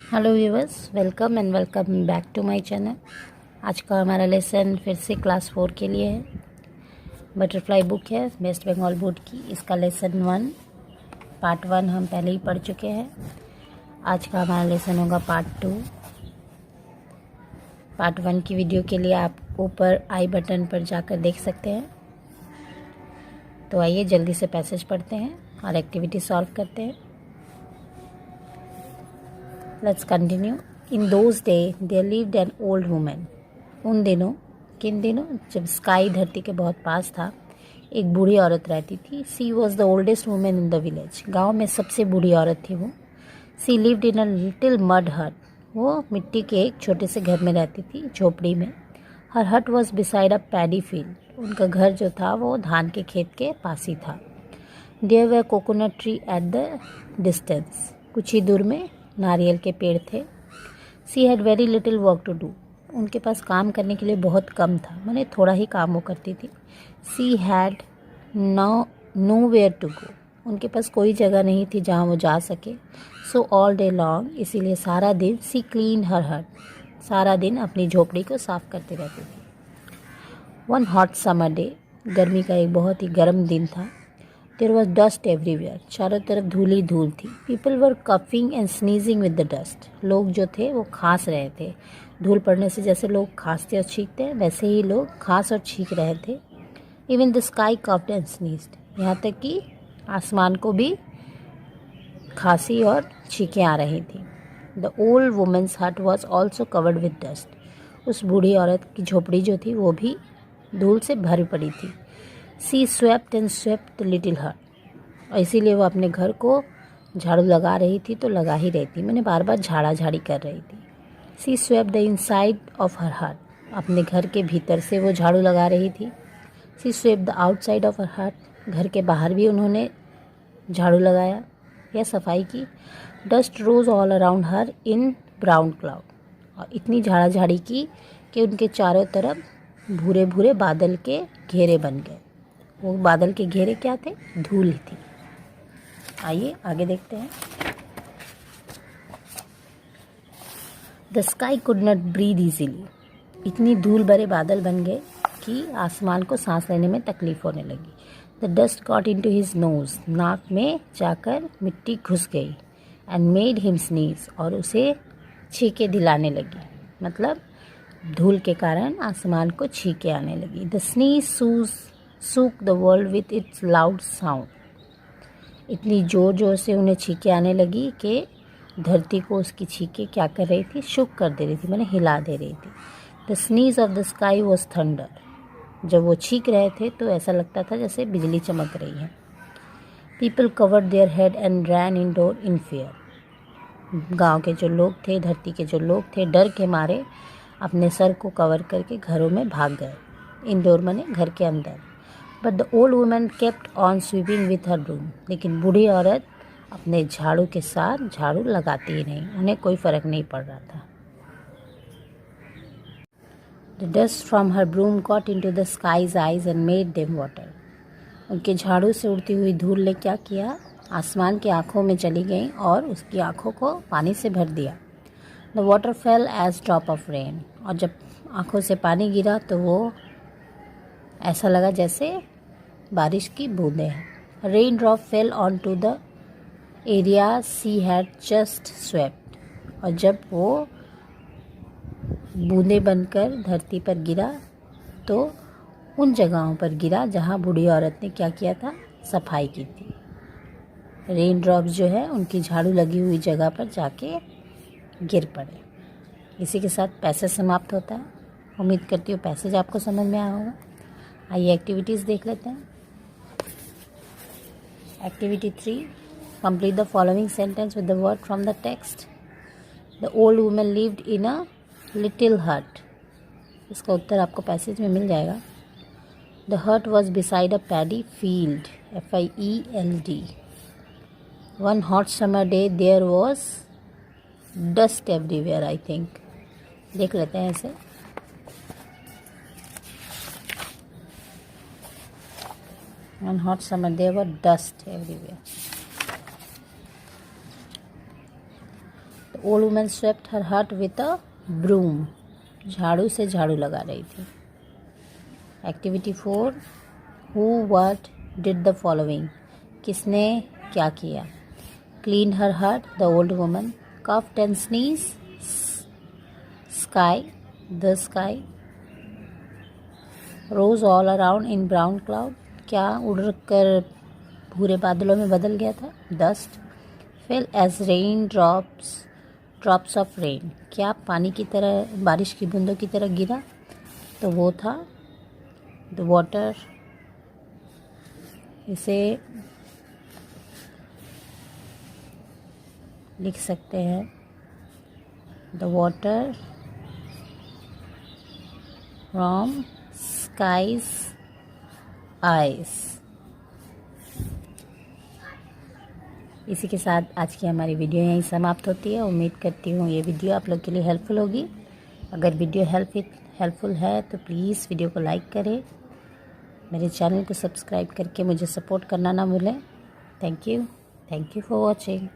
Hello viewers, welcome back to my channel. आज का हमारा लेसन फिर से क्लास 4 के लिए है। बटरफ्लाई बुक है वेस्ट बंगाल बोर्ड की। इसका लेसन 1 पार्ट 1 हम पहले ही पढ़ चुके हैं। आज का हमारा लेसन होगा पार्ट 2। पार्ट 1 की वीडियो के लिए आप ऊपर आई बटन पर जाकर देख सकते हैं। तो आइए जल्दी से पैसेज पढ़ते हैं और एक्टिविटी सॉल्व करते हैं। Let's continue. In those day there lived an old woman. उन दिनों, किन दिनों, जब स्काई धरती के बहुत पास था, एक बूढ़ी औरत रहती थी। She was the oldest woman in the village. गांव में सबसे बूढ़ी औरत थी वो। She lived in a little mud hut. वो मिट्टी के एक छोटे से घर में रहती थी, झोपड़ी में। हर हट was beside a paddy field. उनका घर जो था वो धान के खेत के पास ही था। There were coconut tree at the distance. कुछ ही दूर में नारियल के पेड़ थे। She had very little work to do. उनके पास काम करने के लिए बहुत कम था, माने थोड़ा ही काम वो करती थी। She had no where to go. उनके पास कोई जगह नहीं थी जहाँ वो जा सके। सो ऑल डे लॉन्ग, इसीलिए सारा दिन सी क्लीन हर हट। सारा दिन अपनी झोपड़ी को साफ करती रहती थी। वन हॉट समर डे, गर्मी का एक बहुत ही गर्म दिन था। There was dust everywhere. चारों तरफ धूल ही धूल थी। People were coughing and sneezing with the dust. लोग जो थे वो खांस रहे थे। धूल पड़ने से जैसे लोग खांसते और छींकते हैं, वैसे ही लोग खांस और छींक रहे थे। Even the sky coughed and sneezed. यहाँ तक कि आसमान को भी खांसी और छींकें आ रही थी। द ओल्ड वुमेन्स हट was also covered with dust. उस बूढ़ी औरत की झोपड़ी जो थी वो भी धूल से भरी पड़ी थी। She swept and swept little हट। और इसीलिए वो अपने घर को झाड़ू लगा रही थी तो लगा ही रही थी, मैंने बार बार झाड़ा झाड़ी कर रही थी। She swept the inside of her hut. अपने घर के भीतर से वो झाड़ू लगा रही थी। She swept the outside of her hut. घर के बाहर भी उन्होंने झाड़ू लगाया या सफाई की। Dust rose all around her in brown cloud. और इतनी झाड़ा झाड़ी की कि उनके चारों तरफ भूरे भूरे बादल के घेरे बन गए। वो बादल के घेरे क्या थे? धूल थी। आइए आगे देखते हैं। The sky could not breathe easily. इतनी धूल भरे बादल बन गए कि आसमान को सांस लेने में तकलीफ होने लगी। The dust got into his nose. नाक में जाकर मिट्टी घुस गई। And made him sneeze. और उसे छींके दिलाने लगी, मतलब धूल के कारण आसमान को छींके आने लगी। The sneeze shook the world with its loud sound. इतनी जोर जोर से उन्हें छींके आने लगी कि धरती को उसकी छींके क्या कर रही थी? शुक कर दे रही थी, मैंने हिला दे रही थी। The sneeze of the sky was thunder. जब वो छींक रहे थे तो ऐसा लगता था जैसे बिजली चमक रही है। People covered their head and ran indoor in fear. गाँव के जो लोग थे, धरती के जो लोग थे, डर के मारे अपने सर को कवर करके घरों में भाग गए। इंडोर माने घर के अंदर। But the old woman kept on sweeping with her broom. लेकिन बूढ़ी औरत अपने झाड़ू के साथ झाड़ू लगाती ही नहीं, उन्हें कोई फर्क नहीं पड़ रहा था। The dust from her broom got into the sky's eyes and made them water. उनके झाड़ू से उड़ती हुई धूल ने क्या किया? आसमान की आंखों में चली गई और उसकी आंखों को पानी से भर दिया। The water fell as drop of rain. और जब आंखों से पानी गिरा तो वो ऐसा लगा जैसे बारिश की बूंदें हैं। Rain drop fell on to the area she had just swept. और जब वो बूंदें बनकर धरती पर गिरा तो उन जगहों पर गिरा जहाँ बूढ़ी औरत ने क्या किया था? सफाई की थी। रेन ड्रॉप्स जो है उनकी झाड़ू लगी हुई जगह पर जाके गिर पड़े। इसी के साथ पैसेज समाप्त होता है। उम्मीद करती हूँ पैसेज आपको समझ में आया होगा। आइए एक्टिविटीज़ देख लेते हैं। Activity 3, complete the following sentence with the word from the text. The old woman lived in a little हट। इसका उत्तर आपको पैसेज में मिल जाएगा। The hut was beside a paddy field, FIELD। One hot summer day there was dust everywhere. I think देख लेते हैं ऐसे। One hot summer day was dust everywhere. Old women swept her hut with a broom, झाड़ू से झाड़ू लगा रही थी। Activity 4, who what did the following, किसने क्या किया। Clean her hut, the old woman. Coughed and sneeze, sky, the sky. Rose all around in brown cloud, क्या उड़कर भूरे बादलों में बदल गया था। Dust. Fell as rain drops of rain, क्या पानी की तरह, बारिश की बूंदों की तरह गिरा, तो वो था द वाटर। इसे लिख सकते हैं the water from sky's eyes. इसी के साथ आज की हमारी वीडियो यहीं समाप्त होती है। उम्मीद करती हूँ ये वीडियो आप लोग के लिए हेल्पफुल होगी। अगर वीडियो हेल्पफुल है तो प्लीज़ वीडियो को लाइक करें, मेरे चैनल को सब्सक्राइब करके मुझे सपोर्ट करना ना भूलें। Thank you for watching.